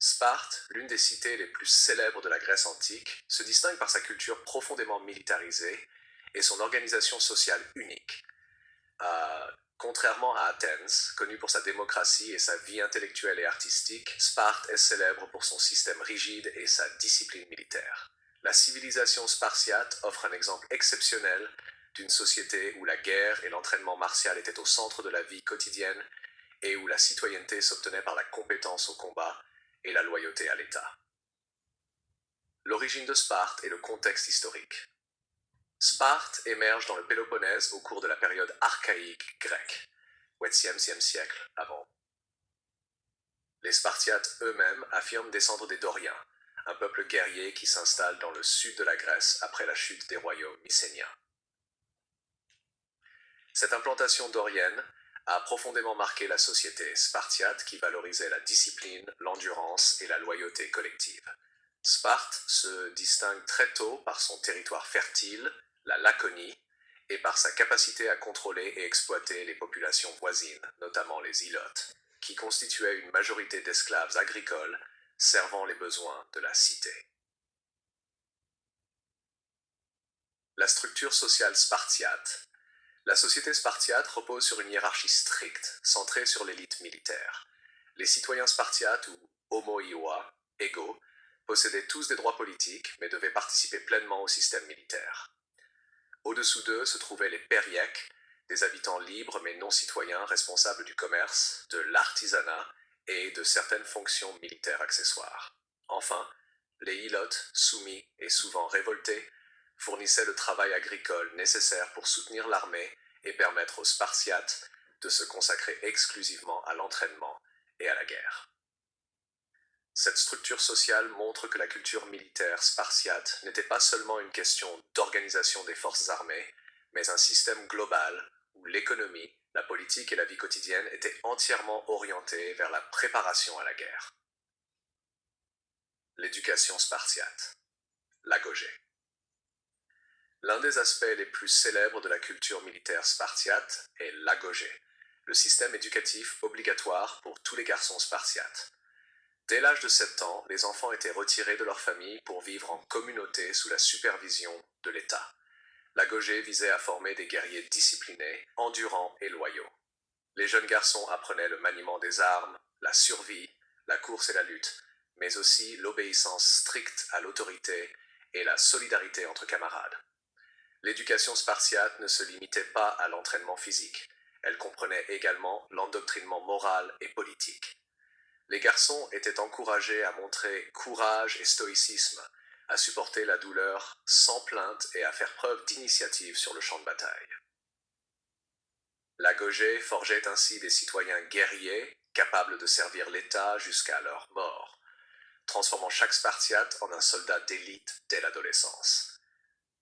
Sparte, l'une des cités les plus célèbres de la Grèce antique, se distingue par sa culture profondément militarisée et son organisation sociale unique. Contrairement à Athènes, connue pour sa démocratie et sa vie intellectuelle et artistique, Sparte est célèbre pour son système rigide et sa discipline militaire. La civilisation spartiate offre un exemple exceptionnel d'une société où la guerre et l'entraînement martial étaient au centre de la vie quotidienne et où la citoyenneté s'obtenait par la compétence au combat et la loyauté à l'État. L'origine de Sparte et le contexte historique. Sparte émerge dans le Péloponnèse au cours de la période archaïque grecque, 8e siècle avant. Les Spartiates eux-mêmes affirment descendre des Doriens, un peuple guerrier qui s'installe dans le sud de la Grèce après la chute des royaumes mycéniens. Cette implantation dorienne a profondément marqué la société spartiate qui valorisait la discipline, l'endurance et la loyauté collective. Sparte se distingue très tôt par son territoire fertile, la Laconie, et par sa capacité à contrôler et exploiter les populations voisines, notamment les Ilotes, qui constituaient une majorité d'esclaves agricoles servant les besoins de la cité. La structure sociale spartiate. La société spartiate repose sur une hiérarchie stricte, centrée sur l'élite militaire. Les citoyens spartiates, ou homoioi, égaux, possédaient tous des droits politiques, mais devaient participer pleinement au système militaire. Au-dessous d'eux se trouvaient les périèques, des habitants libres mais non citoyens responsables du commerce, de l'artisanat et de certaines fonctions militaires accessoires. Enfin, les ilotes, soumis et souvent révoltés, fournissaient le travail agricole nécessaire pour soutenir l'armée et permettre aux Spartiates de se consacrer exclusivement à l'entraînement et à la guerre. Cette structure sociale montre que la culture militaire spartiate n'était pas seulement une question d'organisation des forces armées, mais un système global où l'économie, la politique et la vie quotidienne étaient entièrement orientées vers la préparation à la guerre. L'éducation spartiate. L'agogé. L'un des aspects les plus célèbres de la culture militaire spartiate est l'agogé, le système éducatif obligatoire pour tous les garçons spartiates. Dès l'âge de 7 ans, les enfants étaient retirés de leur famille pour vivre en communauté sous la supervision de l'État. L'agogé visait à former des guerriers disciplinés, endurants et loyaux. Les jeunes garçons apprenaient le maniement des armes, la survie, la course et la lutte, mais aussi l'obéissance stricte à l'autorité et la solidarité entre camarades. L'éducation spartiate ne se limitait pas à l'entraînement physique, elle comprenait également l'endoctrinement moral et politique. Les garçons étaient encouragés à montrer courage et stoïcisme, à supporter la douleur sans plainte et à faire preuve d'initiative sur le champ de bataille. L'agogé forgeait ainsi des citoyens guerriers, capables de servir l'État jusqu'à leur mort, transformant chaque Spartiate en un soldat d'élite dès l'adolescence.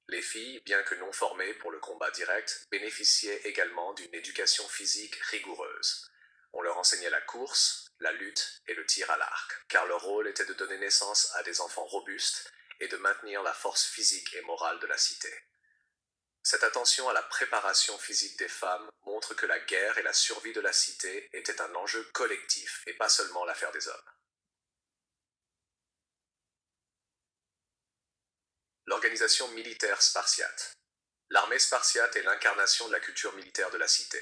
Les filles, bien que non formées pour le combat direct, bénéficiaient également d'une éducation physique rigoureuse. On leur enseignait la course, la lutte et le tir à l'arc, car leur rôle était de donner naissance à des enfants robustes et de maintenir la force physique et morale de la cité. Cette attention à la préparation physique des femmes montre que la guerre et la survie de la cité étaient un enjeu collectif et pas seulement l'affaire des hommes. L'organisation militaire spartiate. L'armée spartiate est l'incarnation de la culture militaire de la cité.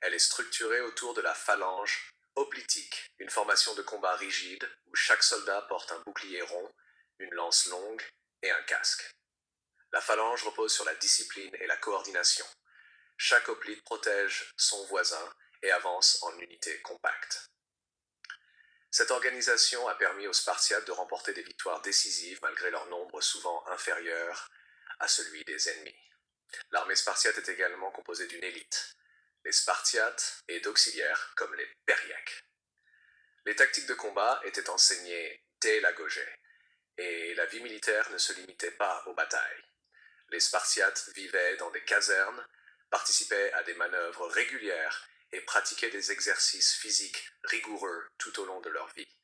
Elle est structurée autour de la phalange hoplitique, une formation de combat rigide où chaque soldat porte un bouclier rond, une lance longue et un casque. La phalange repose sur la discipline et la coordination. Chaque hoplite protège son voisin et avance en unité compacte. Cette organisation a permis aux Spartiates de remporter des victoires décisives malgré leur nombre souvent inférieur à celui des ennemis. L'armée spartiate est également composée d'une élite, les Spartiates, et d'auxiliaires comme les périèques. Les tactiques de combat étaient enseignées dès l'agogé, et la vie militaire ne se limitait pas aux batailles. Les Spartiates vivaient dans des casernes, participaient à des manœuvres régulières et pratiquaient des exercices physiques rigoureux tout au long de leur vie.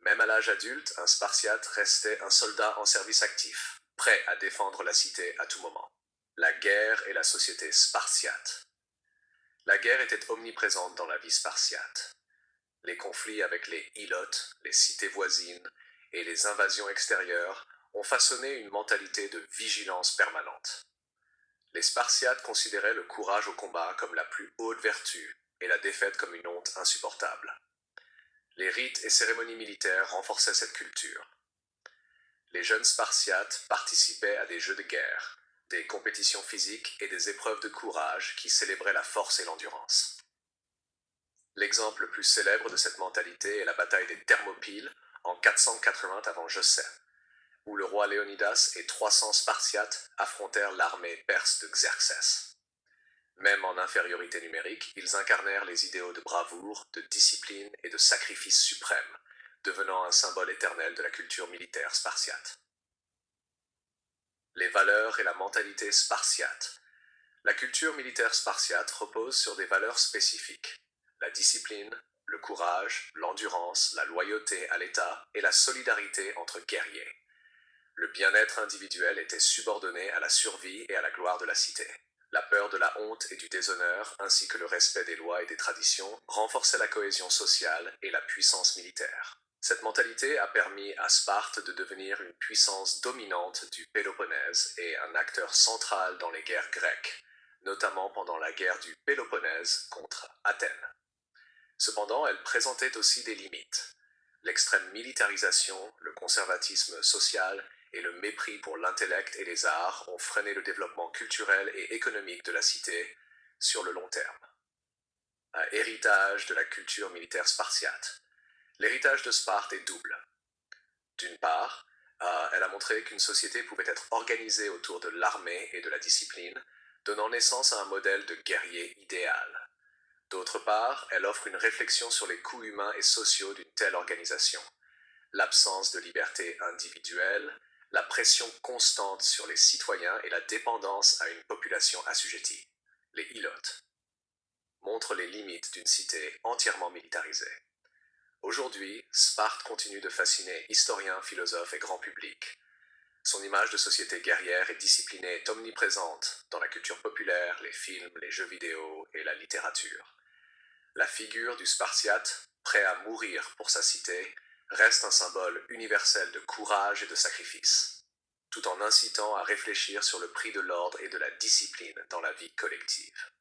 Même à l'âge adulte, un Spartiate restait un soldat en service actif, prêt à défendre la cité à tout moment. La guerre et la société spartiate. La guerre était omniprésente dans la vie spartiate. Les conflits avec les ilotes, les cités voisines et les invasions extérieures ont façonné une mentalité de vigilance permanente. Les Spartiates considéraient le courage au combat comme la plus haute vertu et la défaite comme une honte insupportable. Les rites et cérémonies militaires renforçaient cette culture. Les jeunes Spartiates participaient à des jeux de guerre, des compétitions physiques et des épreuves de courage qui célébraient la force et l'endurance. L'exemple le plus célèbre de cette mentalité est la bataille des Thermopyles en 480 avant Josée, où le roi Léonidas et 300 Spartiates affrontèrent l'armée perse de Xerxès. Même en infériorité numérique, ils incarnèrent les idéaux de bravoure, de discipline et de sacrifice suprême, devenant un symbole éternel de la culture militaire spartiate. Les valeurs et la mentalité spartiate. La culture militaire spartiate repose sur des valeurs spécifiques: la discipline, le courage, l'endurance, la loyauté à l'État et la solidarité entre guerriers. Le bien-être individuel était subordonné à la survie et à la gloire de la cité. La peur de la honte et du déshonneur, ainsi que le respect des lois et des traditions, renforçaient la cohésion sociale et la puissance militaire. Cette mentalité a permis à Sparte de devenir une puissance dominante du Péloponnèse et un acteur central dans les guerres grecques, notamment pendant la guerre du Péloponnèse contre Athènes. Cependant, elle présentait aussi des limites. L'extrême militarisation, le conservatisme social et le mépris pour l'intellect et les arts ont freiné le développement culturel et économique de la cité sur le long terme. Un héritage de la culture militaire spartiate. L'héritage de Sparte est double. D'une part, elle a montré qu'une société pouvait être organisée autour de l'armée et de la discipline, donnant naissance à un modèle de guerrier idéal. D'autre part, elle offre une réflexion sur les coûts humains et sociaux d'une telle organisation. L'absence de liberté individuelle, la pression constante sur les citoyens et la dépendance à une population assujettie. Les ilotes montrent les limites d'une cité entièrement militarisée. Aujourd'hui, Sparte continue de fasciner historiens, philosophes et grand public. Son image de société guerrière et disciplinée est omniprésente dans la culture populaire, les films, les jeux vidéo et la littérature. La figure du Spartiate, prêt à mourir pour sa cité, reste un symbole universel de courage et de sacrifice, tout en incitant à réfléchir sur le prix de l'ordre et de la discipline dans la vie collective.